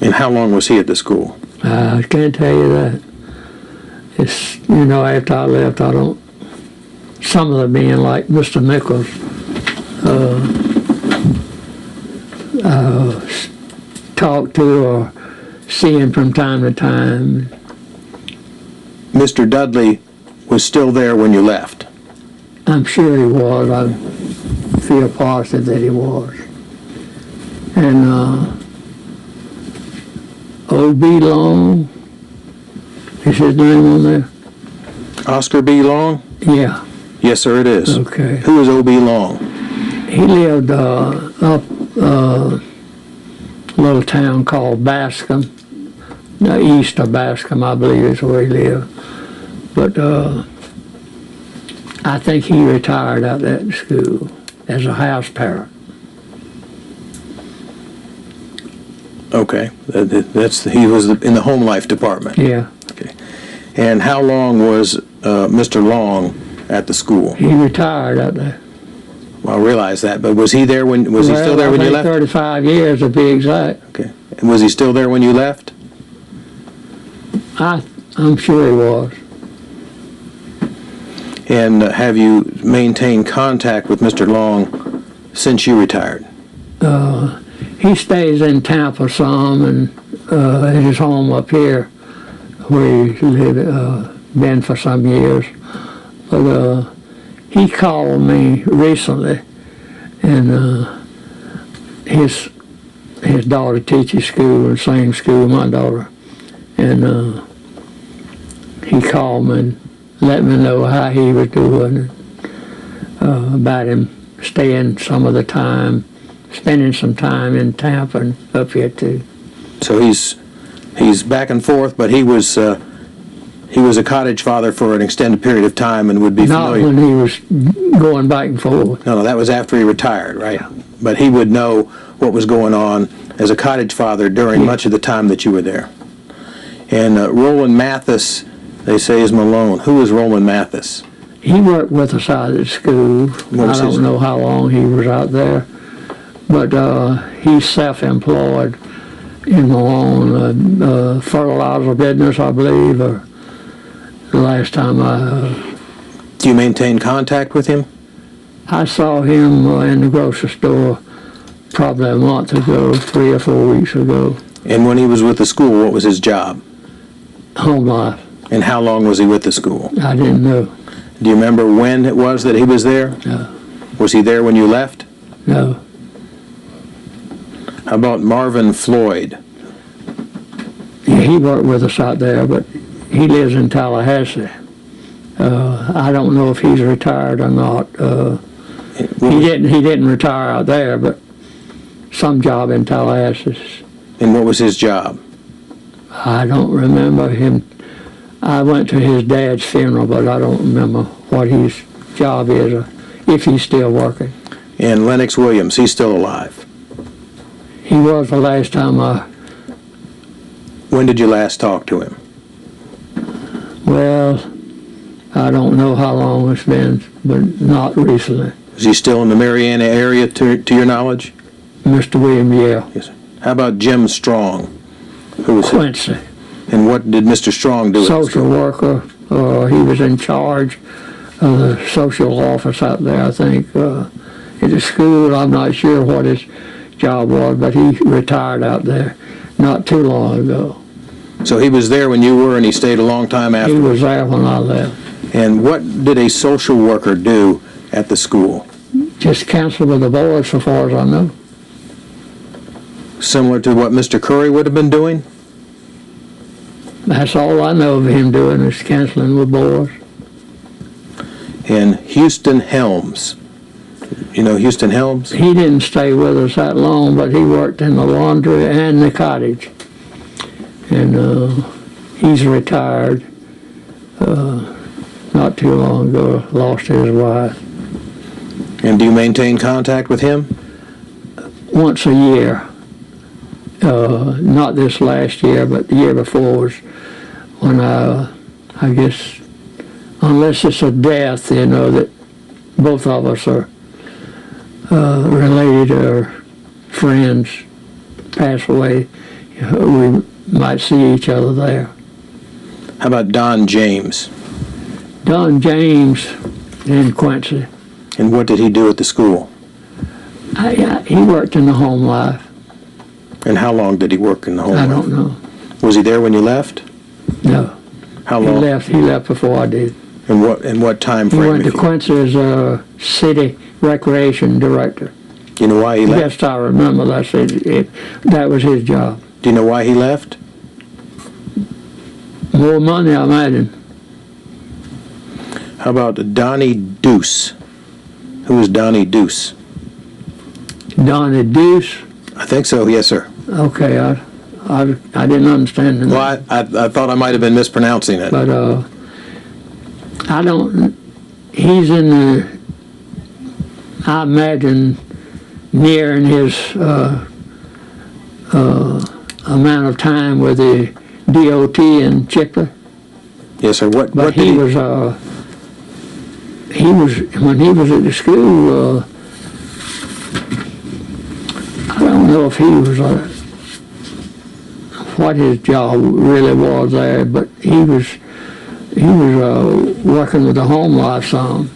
And how long was he at the school? I can't tell you that. It's, you know, after I left, I don't, some of the men, like Mr. Nichols, talk to or see him from time to time. Mr. Dudley was still there when you left? I'm sure he was. I feel positive that he was. And O.B. Long, is his name on there? Oscar B. Long? Yeah. Yes, sir, it is. Okay. Who is O.B. Long? He lived up a little town called Bascom, east of Bascom, I believe is where he lived. But I think he retired out of that school as a house parent. Okay, he was in the home life department. Yeah. Okay, and how long was Mr. Long at the school? He retired out there. Well, I realize that, but was he there when? Was he still there when you left? 35 years to be exact. Okay, and was he still there when you left? I'm sure he was. And have you maintained contact with Mr. Long since you retired? He stays in Tampa some, and at his home up here, where he lived, been for some years. But he called me recently, and his daughter teaches school in the same school my daughter, and he called me and let me know how he was doing, about him staying some of the time, spending some time in Tampa and up here too. So he's back and forth, but he was a cottage father for an extended period of time and would be familiar. Not when he was going back and forth. No, that was after he retired, right? Yeah. But he would know what was going on as a cottage father during much of the time that you were there. And Roland Mathis, they say, is Malone. Who is Roland Mathis? He worked with us out at school. I don't know how long he was out there, but he's self-employed in Malone, fertilizer business, I believe, or the last time I... Do you maintain contact with him? I saw him in the grocery store probably a month ago, 3 or 4 weeks ago. And when he was with the school, what was his job? Home life. And how long was he with the school? I didn't know. Do you remember when it was that he was there? No. Was he there when you left? No. How about Marvin Floyd? Yeah, he worked with us out there, but he lives in Tallahassee. I don't know if he's retired or not. He didn't retire out there, but some job in Tallahassee. And what was his job? I don't remember him. I went to his dad's funeral, but I don't remember what his job is or if he's still working. And Lennox Williams, he's still alive? He was the last time When did you last talk to him? Well, I don't know how long it's been, but not recently. Is he still in the Marianna area to your knowledge? Mr. William, yeah. Yes, sir. How about Jim Strong? Who was Quincy. And what did Mr. Strong do? Social worker. He was in charge of the social office out there, I think. At the school, I'm not sure what his job was, but he retired out there not too long ago. So he was there when you were, and he stayed a long time after? He was there when I left. And what did a social worker do at the school? Just counsel with the boys, so far as I know. Similar to what Mr. Curry would have been doing? That's all I know of him doing is counseling with boys. And Houston Helms. You know Houston Helms? He didn't stay with us that long, but he worked in the laundry and the cottage. And he's retired not too long ago, lost his wife. And do you maintain contact with him? Once a year. Not this last year, but the year before was when I guess, unless it's a death, you know, that both of us are related or friends pass away, we might see each other there. How about Don James? Don James in Quincy. And what did he do at the school? He worked in the home life. And how long did he work in the home I life? don't know. Was he there when you left? No. How He long? left before I did. And what time He frame? went to Quincy as a city recreation director. Do you know why he left? Best I remember, that was his job. Do you know why he left? More money, I imagine. How about Donnie Deuce? Who was Donnie Deuce? Donnie Deuce. I think so, yes, sir. Okay, I didn't understand the name. Well, I thought I might have been mispronouncing it. But I don't. He's in the. I imagine nearing his amount of time with the DOT in Chickler. Yes, sir. What But did he was when he was at the school. I don't know if he was what his job really was there, but he was working with the home life some.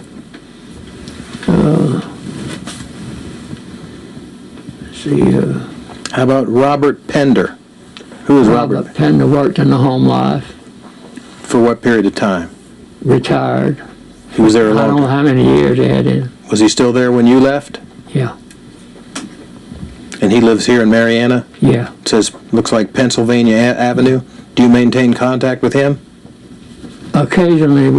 How about Robert Pender? Who was Robert? Pender worked in the home life, For what period of time? retired. He was there a I long don't know time. how many years he had in. Was he still there when you left? Yeah, And he lives here in Marianna? yeah. It says, looks like Pennsylvania Avenue. Do you maintain contact with him? Occasionally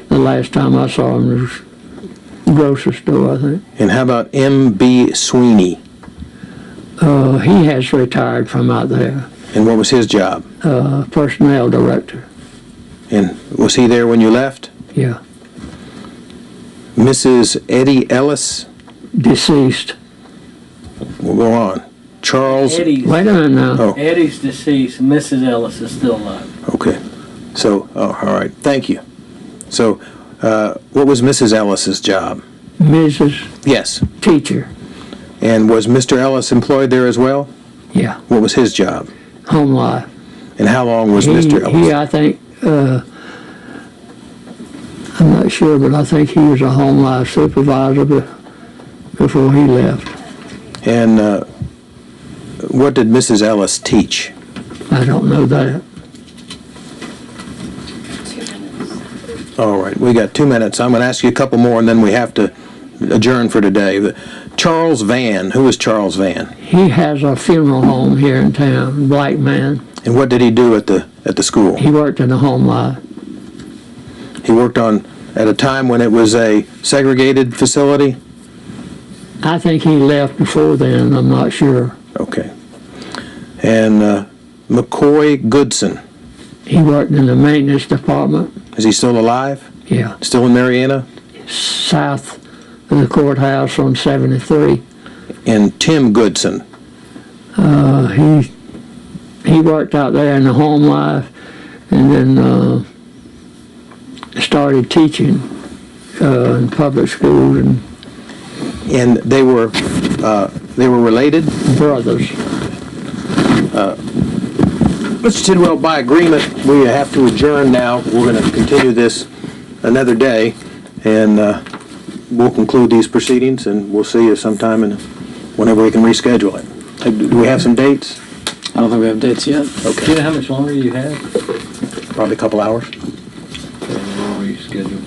the last time I saw him was grocery store, I think. And how about M.B. Sweeney? He has retired from out there, And what was his job? personnel director. And was he there when you left? Yeah, Mrs. Eddie Ellis? deceased. We'll go on. Charles? Eddie's, Wait a minute now. Oh. Eddie's deceased. Mrs. Ellis is still alive. Okay. So, all right. Thank you. So, what was Mrs. Ellis's job? Mrs. Yes. Teacher. And was Mr. Ellis employed there as well? Yeah, What was his job? home life. And how long was Mr. Ellis? He, I think, I'm not sure, but I think he was a home life supervisor before he left. And what did Mrs. Ellis teach? I don't know that. All right, we got 2 minutes. I'm going to ask you a couple more, and then we have to adjourn for today. Charles Van. Who is Charles Van? He has a funeral home here in town, black man. And what did he do at the school? He worked in the home life. He worked at a time when it was a segregated facility? I think he left before then, I'm not sure. Okay. And McCoy Goodson. He worked in the maintenance department, Is he still alive? yeah, Still in Marianna? south of the courthouse on 73. And Tim Goodson. He worked out there in the home life and then started teaching in public schools and And they were related? brothers. Mr. Tidwell, by agreement, we have to adjourn now. We're going to continue this another day, and we'll conclude these proceedings, and we'll see you sometime whenever we can reschedule it. Do we have some dates? I don't think we have dates yet. Okay. Do you know how much longer you have? Probably a couple hours. We'll reschedule.